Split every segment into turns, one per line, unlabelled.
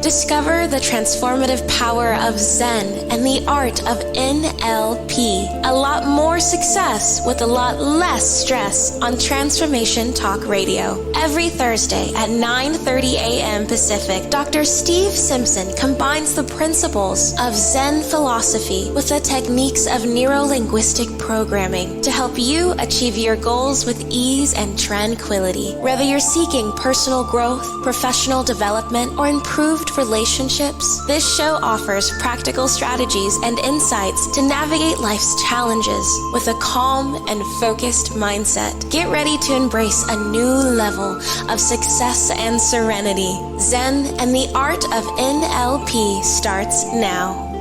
Discover the transformative power of Zen and the art of NLP. A lot more success with a lot less stress on Transformation Talk Radio. Every Thursday at 9:30 a.m. Pacific, Dr. Steve Simpson combines the principles of Zen philosophy with the techniques of neuro-linguistic programming to help you achieve your goals with ease and tranquility. Whether you're seeking personal growth, professional development, or improved relationships, this show offers practical strategies and insights to navigate life's challenges with a calm and focused mindset. Get ready to embrace a new level of success and serenity. Zen and the art of NLP starts now.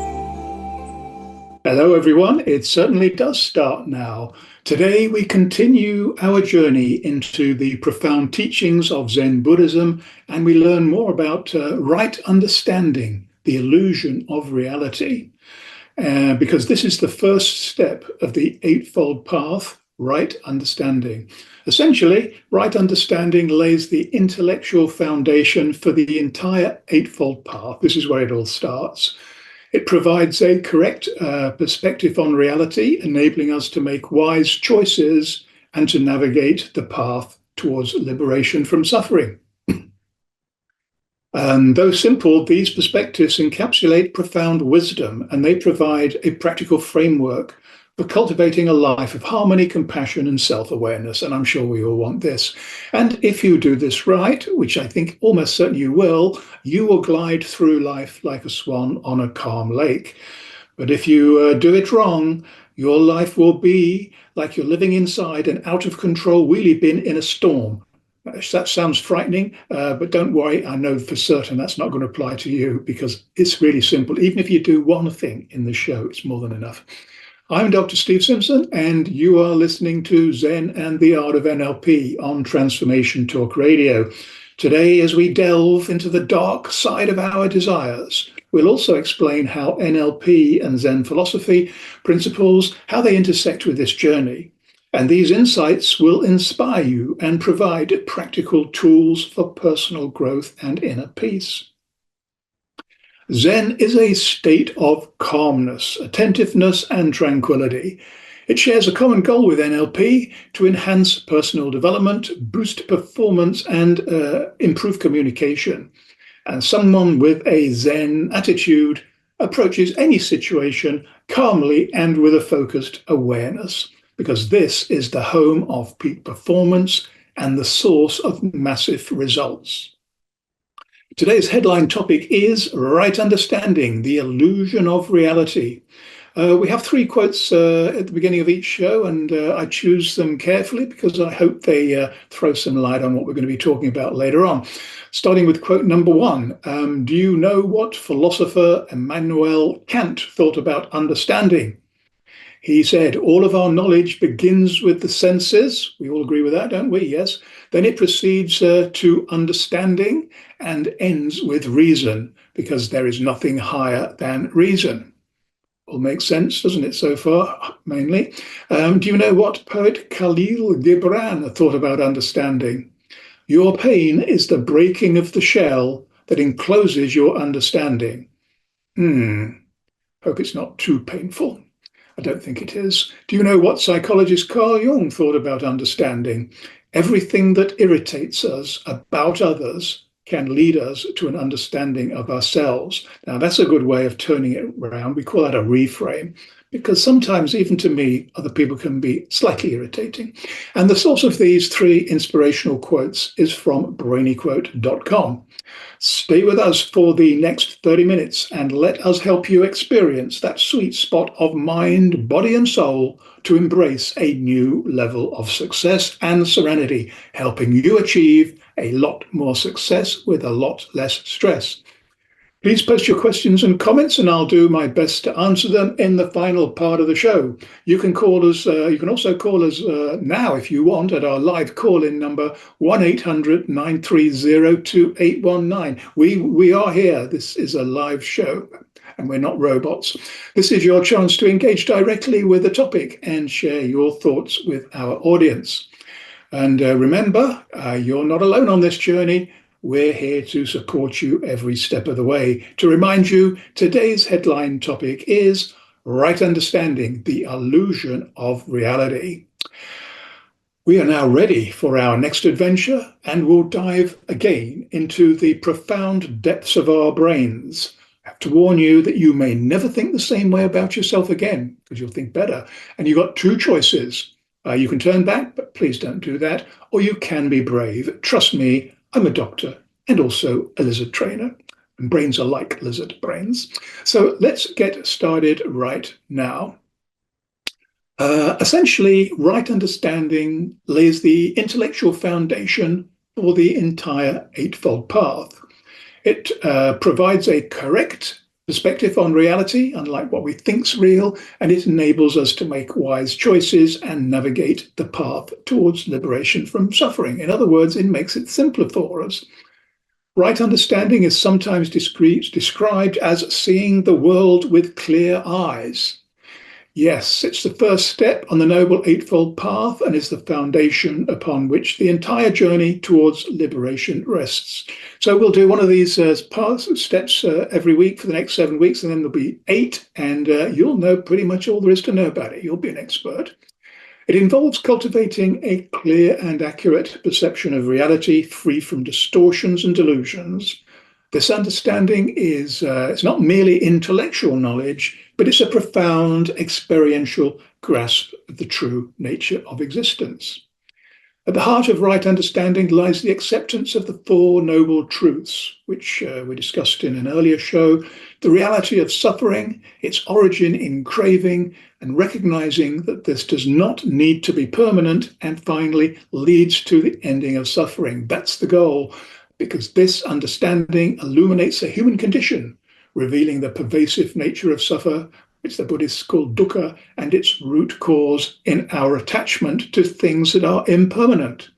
Hello everyone, it certainly does start now. Today we continue our journey into the profound teachings of Zen Buddhism, and we learn more about right understanding, the illusion of reality. Because this is the first step of the Eightfold Path, right understanding. Essentially, right understanding lays the intellectual foundation for the entire Eightfold Path. This is where it all starts. It provides a correct perspective on reality, enabling us to make wise choices and to navigate the path towards liberation from suffering. And though simple, these perspectives encapsulate profound wisdom, and they provide a practical framework for cultivating a life of harmony, compassion, and self-awareness. And I'm sure we all want this. And if you do this right, which I think almost certainly you will glide through life like a swan on a calm lake. But if you do it wrong, your life will be like you're living inside an out-of-control wheelie bin in a storm. That sounds frightening, but don't worry, I know for certain that's not going to apply to you, because it's really simple. Even if you do one thing in the show, it's more than enough. I'm Dr. Steve Simpson, and you are listening to Zen and the Art of NLP on Transformation Talk Radio. Today, as we delve into the dark side of our desires, we'll also explain how NLP and Zen philosophy principles, how they intersect with this journey. And these insights will inspire you and provide practical tools for personal growth and inner peace. Zen is a state of calmness, attentiveness, and tranquility. It shares a common goal with NLP to enhance personal development, boost performance, and improve communication. And someone with a Zen attitude approaches any situation calmly and with a focused awareness, because this is the home of peak performance and the source of massive results. Today's headline topic is right understanding, the illusion of reality. We have three quotes at the beginning of each show, and I choose them carefully because I hope they throw some light on what we're going to be talking about later on. Starting with quote number one. Do you know what philosopher Immanuel Kant thought about understanding? He said, all of our knowledge begins with the senses. We all agree with that, don't we? Yes. Then it proceeds to understanding and ends with reason, because there is nothing higher than reason. All makes sense, doesn't it, so far, mainly? Do you know what poet Khalil Gibran thought about understanding? Your pain is the breaking of the shell that encloses your understanding. Hope it's not too painful. I don't think it is. Do you know what psychologist Carl Jung thought about understanding? Everything that irritates us about others can lead us to an understanding of ourselves. Now, that's a good way of turning it around. We call that a reframe, because sometimes, even to me, other people can be slightly irritating. And the source of these three inspirational quotes is from brainyquote.com. Stay with us for the next 30 minutes and let us help you experience that sweet spot of mind, body, and soul to embrace a new level of success and serenity, helping you achieve a lot more success with a lot less stress. Please post your questions and comments, and I'll do my best to answer them in the final part of the show. You can call us. You can also call us now if you want at our live call-in number 1-800-930-2819. We are here. This is a live show, and we're not robots. This is your chance to engage directly with the topic and share your thoughts with our audience. And remember, you're not alone on this journey. we're here to support you every step of the way. To remind you, today's headline topic is Right Understanding, the Illusion of Reality. We are now ready for our next adventure, and we'll dive again into the profound depths of our brains. I have to warn you that you may never think the same way about yourself again, because you'll think better. And you've got two choices. You can turn back, but please don't do that, or you can be brave. Trust me, I'm a doctor and also a lizard trainer. And brains are like lizard brains. So let's get started right now. Essentially, right understanding lays the intellectual foundation for the entire Eightfold Path. It provides a correct perspective on reality, unlike what we think's real, and it enables us to make wise choices and navigate the path towards liberation from suffering. In other words, it makes it simpler for us. Right understanding is sometimes described as seeing the world with clear eyes. Yes, it's the first step on the Noble Eightfold Path and is the foundation upon which the entire journey towards liberation rests. So we'll do one of these steps every week for the next 7 weeks, and then there'll be 8, and you'll know pretty much all there is to know about it. You'll be an expert. It involves cultivating a clear and accurate perception of reality, free from distortions and delusions. This understanding is it's not merely intellectual knowledge, but it's a profound experiential grasp of the true nature of existence. At the heart of right understanding lies the acceptance of the Four Noble Truths, which we discussed in an earlier show, the reality of suffering, its origin in craving, and recognizing that this does not need to be permanent, and finally leads to the ending of suffering. That's the goal, because this understanding illuminates the human condition, revealing the pervasive nature of suffer, which the Buddhists call dukkha, and its root cause in our attachment to things that are impermanent.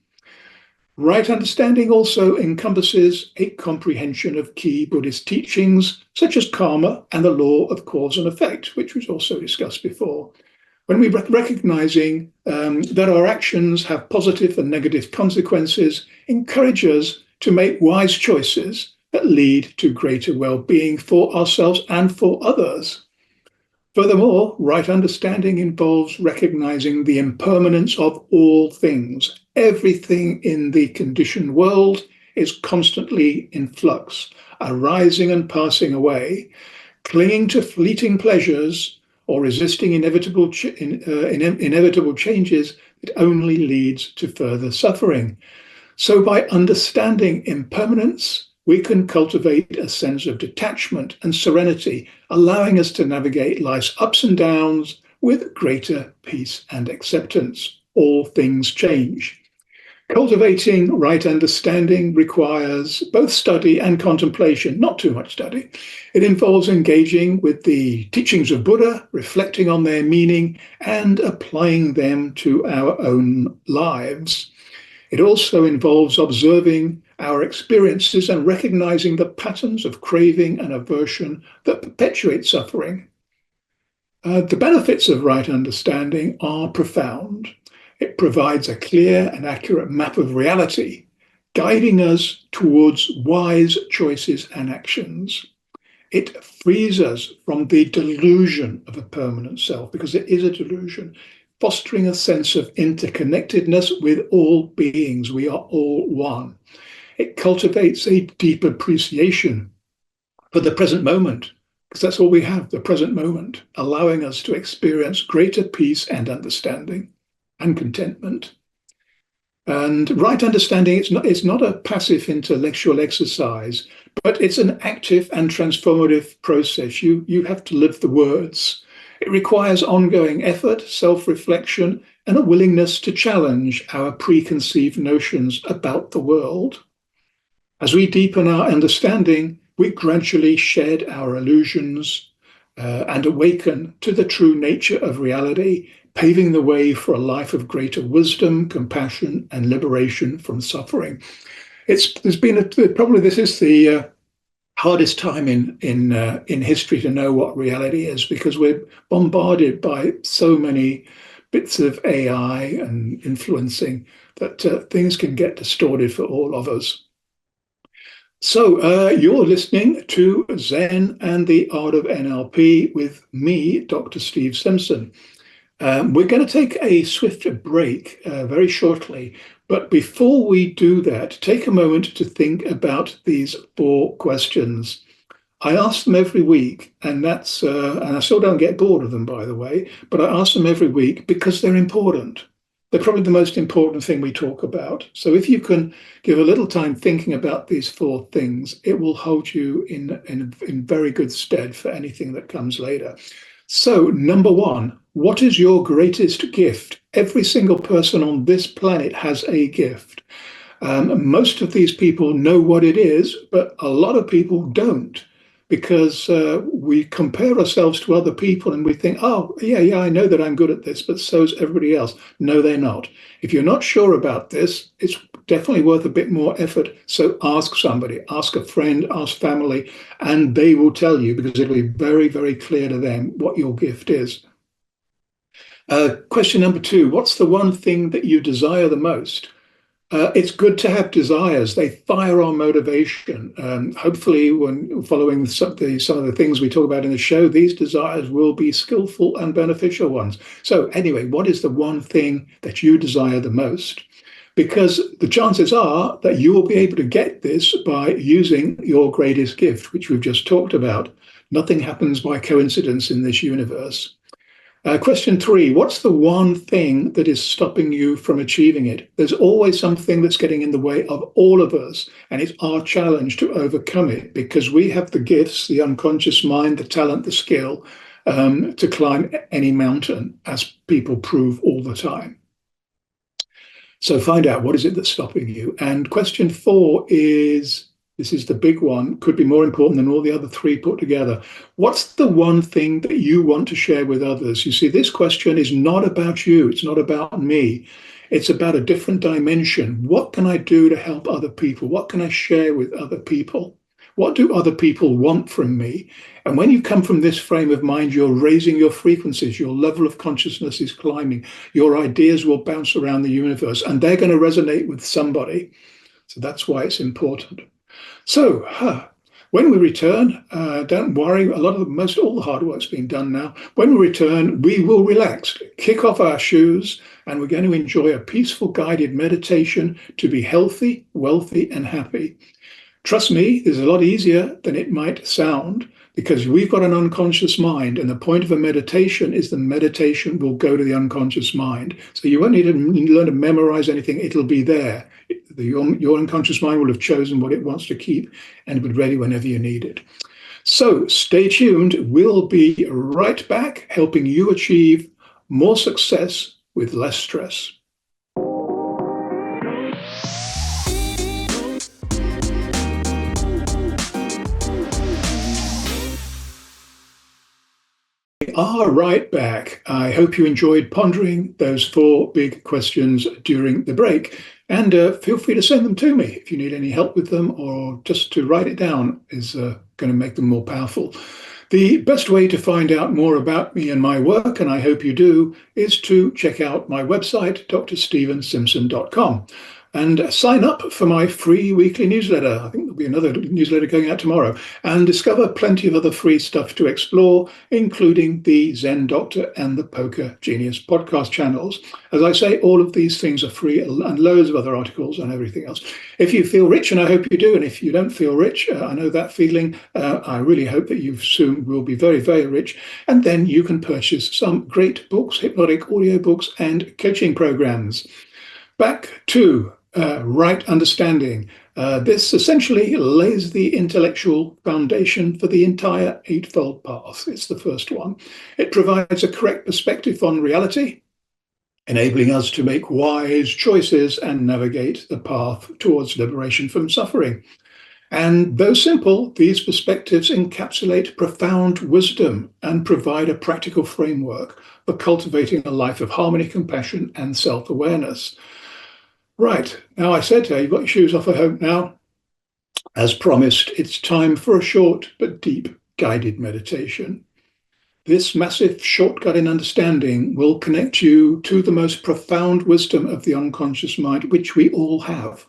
Right understanding also encompasses a comprehension of key Buddhist teachings, such as karma and the law of cause and effect, which was also discussed before. When we recognizing that our actions have positive and negative consequences, encourage us to make wise choices that lead to greater well-being for ourselves and for others. Furthermore, right understanding involves recognizing the impermanence of all things. Everything in the conditioned world is constantly in flux, arising and passing away. Clinging to fleeting pleasures or resisting inevitable changes, it only leads to further suffering. So by understanding impermanence, we can cultivate a sense of detachment and serenity, allowing us to navigate life's ups and downs with greater peace and acceptance. All things change. Cultivating right understanding requires both study and contemplation, not too much study. It involves engaging with the teachings of Buddha, reflecting on their meaning, and applying them to our own lives. It also involves observing our experiences and recognizing the patterns of craving and aversion that perpetuate suffering. The benefits of right understanding are profound. It provides a clear and accurate map of reality, guiding us towards wise choices and actions. It frees us from the delusion of a permanent self, because it is a delusion, fostering a sense of interconnectedness with all beings. We are all one. It cultivates a deep appreciation for the present moment, because that's all we have, the present moment, allowing us to experience greater peace and understanding and contentment. And right understanding, it's not a passive intellectual exercise, but it's an active and transformative process. You have to live the words. It requires ongoing effort, self-reflection, and a willingness to challenge our preconceived notions about the world. As we deepen our understanding, we gradually shed our illusions and awaken to the true nature of reality, paving the way for a life of greater wisdom, compassion, and liberation from suffering. This is the hardest time in history to know what reality is, because we're bombarded by so many bits of AI and influencing that things can get distorted for all of us. So, you're listening to Zen and the Art of NLP with me, Dr. Steve Simpson. We're going to take a swift break very shortly. But before we do that, take a moment to think about these 4 questions. I ask them every week, and I still don't get bored of them, by the way, but I ask them every week because they're important. They're probably the most important thing we talk about. So if you can give a little time thinking about these 4 things, it will hold you in very good stead for anything that comes later. So, number 1, what is your greatest gift? Every single person on this planet has a gift. Most of these people know what it is, but a lot of people don't because we compare ourselves to other people and we think, oh, yeah, I know that I'm good at this, but so's everybody else. No, they're not. If you're not sure about this, it's definitely worth a bit more effort. So ask somebody, ask a friend, ask family, and they will tell you because it'll be very, very clear to them what your gift is. Question number 2, what's the one thing that you desire the most? It's good to have desires. They fire our motivation. Hopefully, when following some of the things we talk about in the show, these desires will be skillful and beneficial ones. So anyway, what is the one thing that you desire the most? Because the chances are that you will be able to get this by using your greatest gift, which we've just talked about. Nothing happens by coincidence in this universe. Question 3, what's the one thing that is stopping you from achieving it? There's always something that's getting in the way of all of us, and it's our challenge to overcome it because we have the gifts, the unconscious mind, the talent, the skill to climb any mountain, as people prove all the time. So find out, what is it that's stopping you? And question 4 is, this is the big one, could be more important than all the other 3 put together. What's the one thing that you want to share with others? You see, this question is not about you. It's not about me. It's about a different dimension. What can I do to help other people? What can I share with other people? What do other people want from me? And when you come from this frame of mind, you're raising your frequencies, your level of consciousness is climbing, your ideas will bounce around the universe, and they're going to resonate with somebody. So that's why it's important. So, when we return, don't worry, most all the hard work's been done now. When we return, we will relax, kick off our shoes, and we're going to enjoy a peaceful guided meditation to be healthy, wealthy, and happy. Trust me, it's a lot easier than it might sound because we've got an unconscious mind, and the point of a meditation is the meditation will go to the unconscious mind. So you won't need to learn to memorize anything, it'll be there. Your unconscious mind will have chosen what it wants to keep and be ready whenever you need it. So stay tuned. We'll be right back helping you achieve more success with less stress. We are right back. I hope you enjoyed pondering those 4 big questions during the break. And feel free to send them to me if you need any help with them, or just to write it down is going to make them more powerful. The best way to find out more about me and my work, and I hope you do, is to check out my website, drstevensimpson.com. And sign up for my free weekly newsletter. I think there'll be another newsletter going out tomorrow. And discover plenty of other free stuff to explore, including the Zen Doctor and the Poker Genius podcast channels. As I say, all of these things are free, and loads of other articles and everything else. If you feel rich, and I hope you do, and if you don't feel rich, I know that feeling. I really hope that you soon will be very, very rich. And then you can purchase some great books, hypnotic audiobooks, and coaching programs. Back to right understanding. This essentially lays the intellectual foundation for the entire Eightfold Path. It's the first one. It provides a correct perspective on reality, enabling us to make wise choices and navigate the path towards liberation from suffering. And though simple, these perspectives encapsulate profound wisdom and provide a practical framework for cultivating a life of harmony, compassion, and self-awareness. Right, now I said you've got your shoes off, I hope now. As promised, it's time for a short but deep guided meditation. This massive shortcut in understanding will connect you to the most profound wisdom of the unconscious mind, which we all have.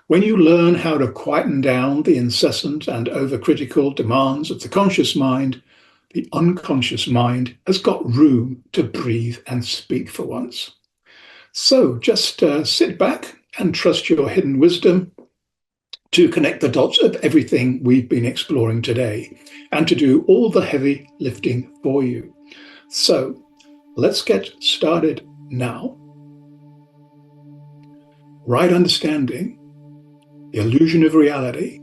When you learn how to quieten down the incessant and overcritical demands of the conscious mind, the unconscious mind has got room to breathe and speak for once. So just sit back and trust your hidden wisdom to connect the dots of everything we've been exploring today and to do all the heavy lifting for you. So let's get started now. Right understanding, the illusion of reality,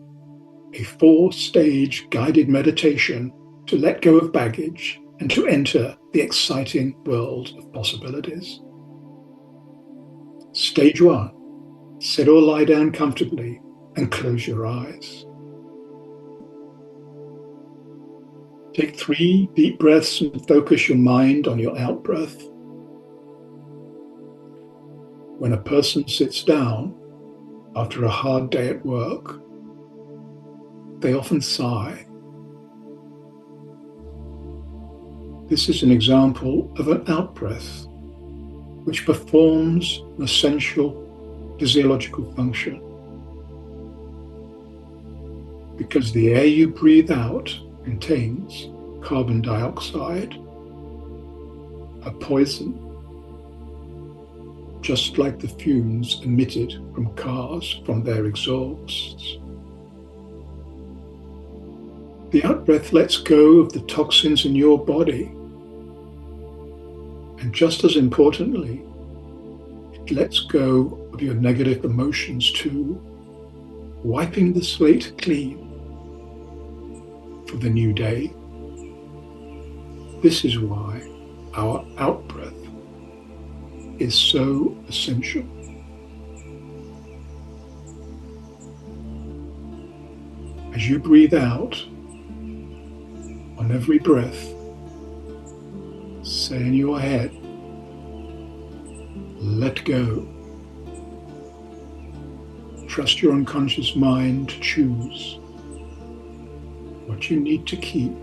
a 4-stage guided meditation to let go of baggage and to enter the exciting world of possibilities. Stage 1, sit or lie down comfortably and close your eyes. Take 3 deep breaths and focus your mind on your out-breath. When a person sits down after a hard day at work, they often sigh. This is an example of an out-breath, which performs an essential physiological function. Because the air you breathe out contains carbon dioxide, a poison, just like the fumes emitted from cars from their exhausts. The out-breath lets go of the toxins in your body, and just as importantly, it lets go of your negative emotions too, wiping the slate clean for the new day. This is why our out-breath is so essential. As you breathe out, on every breath, say in your head, let go. Trust your unconscious mind to choose what you need to keep,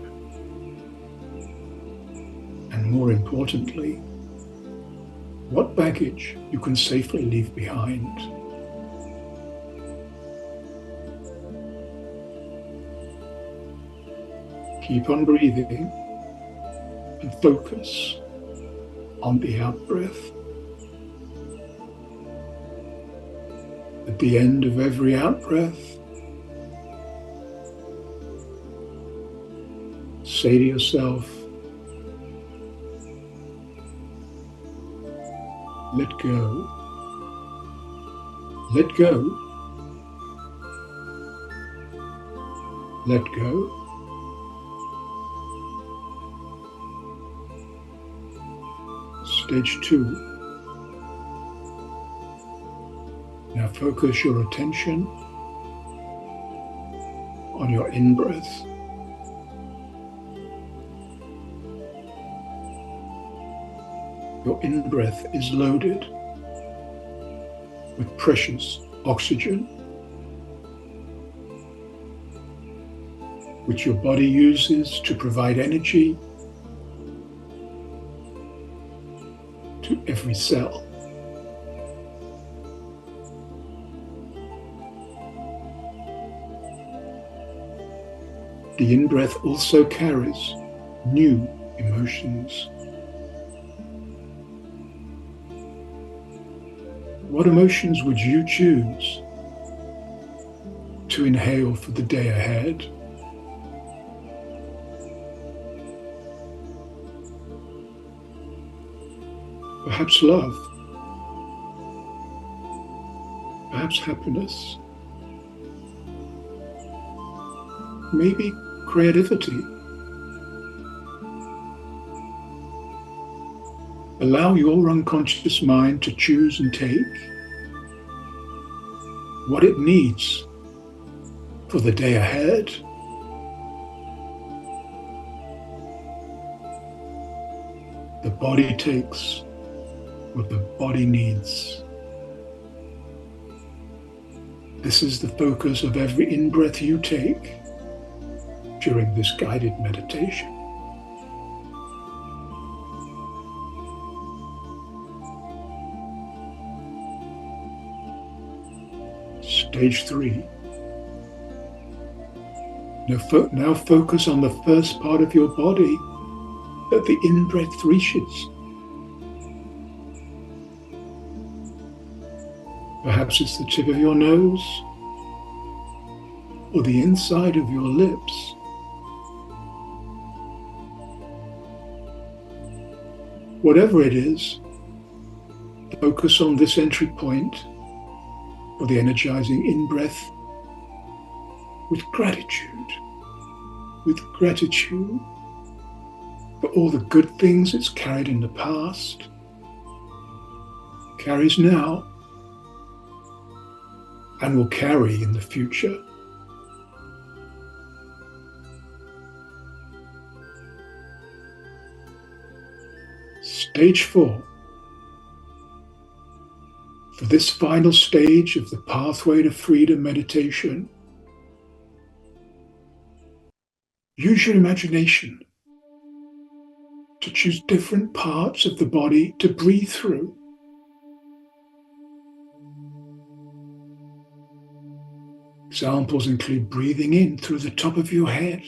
and more importantly, what baggage you can safely leave behind. Keep on breathing and focus on the out-breath. At the end of every out-breath, say to yourself, let go, let go, let go. Stage 2. Now focus your attention on your in-breath. Your in-breath is loaded with precious oxygen, which your body uses to provide energy to every cell. The in-breath also carries new emotions. What emotions would you choose to inhale for the day ahead? Perhaps love, perhaps happiness, maybe creativity. Allow your unconscious mind to choose and take what it needs for the day ahead. The body takes what the body needs. This is the focus of every in-breath you take during this guided meditation. Stage 3. Now focus on the first part of your body that the in-breath reaches. Perhaps it's the tip of your nose or the inside of your lips. Whatever it is, focus on this entry point for the energizing in-breath with gratitude for all the good things it's carried in the past, carries now, and will carry in the future. Stage 4. For this final stage of the Pathway to Freedom meditation, use your imagination to choose different parts of the body to breathe through. Examples include breathing in through the top of your head,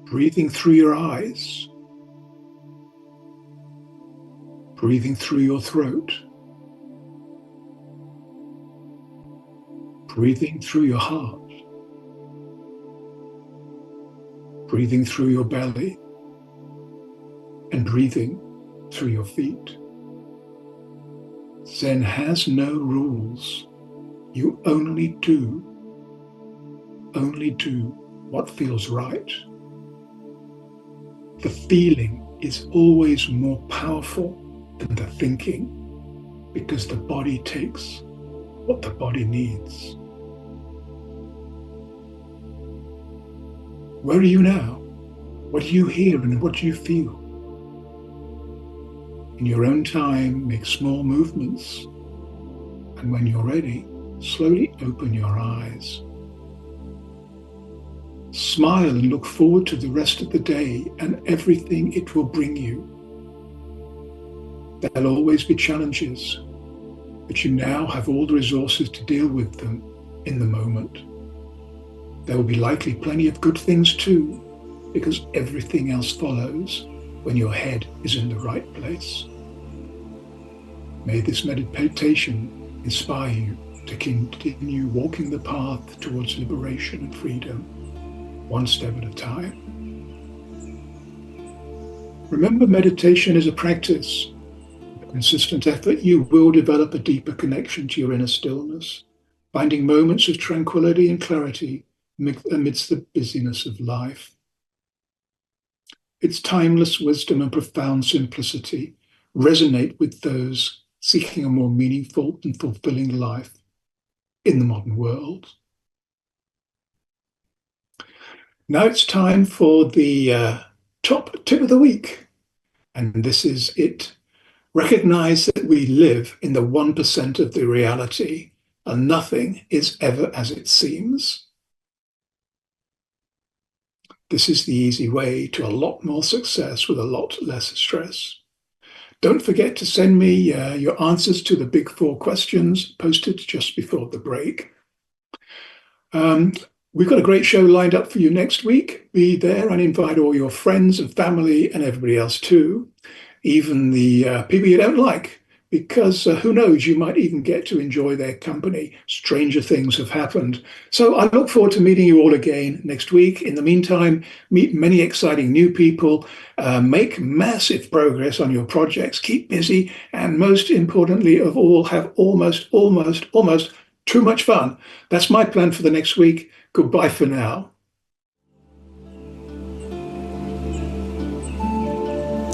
breathing through your eyes, breathing through your throat, breathing through your heart, breathing through your belly, and breathing through your feet. Zen has no rules. You only do what feels right. The feeling is always more powerful than the thinking, because the body takes what the body needs. Where are you now? What do you hear and what do you feel? In your own time, make small movements, and when you're ready, slowly open your eyes. Smile and look forward to the rest of the day and everything it will bring you. There'll always be challenges, but you now have all the resources to deal with them in the moment. There will be likely plenty of good things too, because everything else follows when your head is in the right place. May this meditation inspire you to continue walking the path towards liberation and freedom, one step at a time. Remember, meditation is a practice. With consistent effort, you will develop a deeper connection to your inner stillness, finding moments of tranquility and clarity amidst the busyness of life. Its timeless wisdom and profound simplicity resonate with those seeking a more meaningful and fulfilling life in the modern world. Now it's time for the top tip of the week, and this is it. Recognize that we live in the 1% of the reality, and nothing is ever as it seems. This is the easy way to a lot more success with a lot less stress. Don't forget to send me your answers to the big 4 questions posted just before the break. We've got a great show lined up for you next week. Be there and invite all your friends and family and everybody else too, even the people you don't like, because who knows, you might even get to enjoy their company. Stranger things have happened. So I look forward to meeting you all again next week. In the meantime, meet many exciting new people, make massive progress on your projects, keep busy, and most importantly of all, have almost too much fun. That's my plan for the next week. Goodbye for now.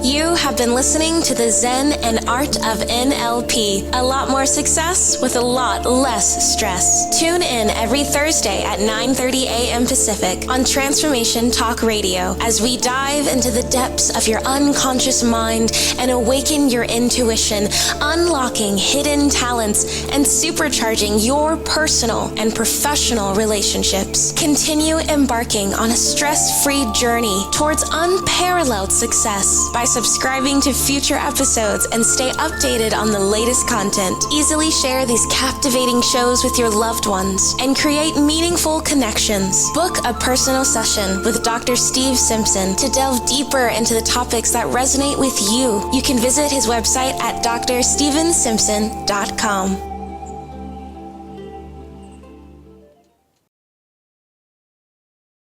You have been listening to the Zen and Art of NLP. A lot more success with a lot less stress. Tune in every Thursday at 9:30 a.m. Pacific on Transformation Talk Radio as we dive into the depths of your unconscious mind and awaken your intuition, unlocking hidden talents and supercharging your personal and professional relationships. Continue embarking on a stress-free journey towards unparalleled success by subscribing to future episodes, and stay updated on the latest content. Easily share these captivating shows with your loved ones and create meaningful connections. Book a personal session with Dr. Steve Simpson to delve deeper into the topics that resonate with you. You can visit his website at drstevensimpson.com.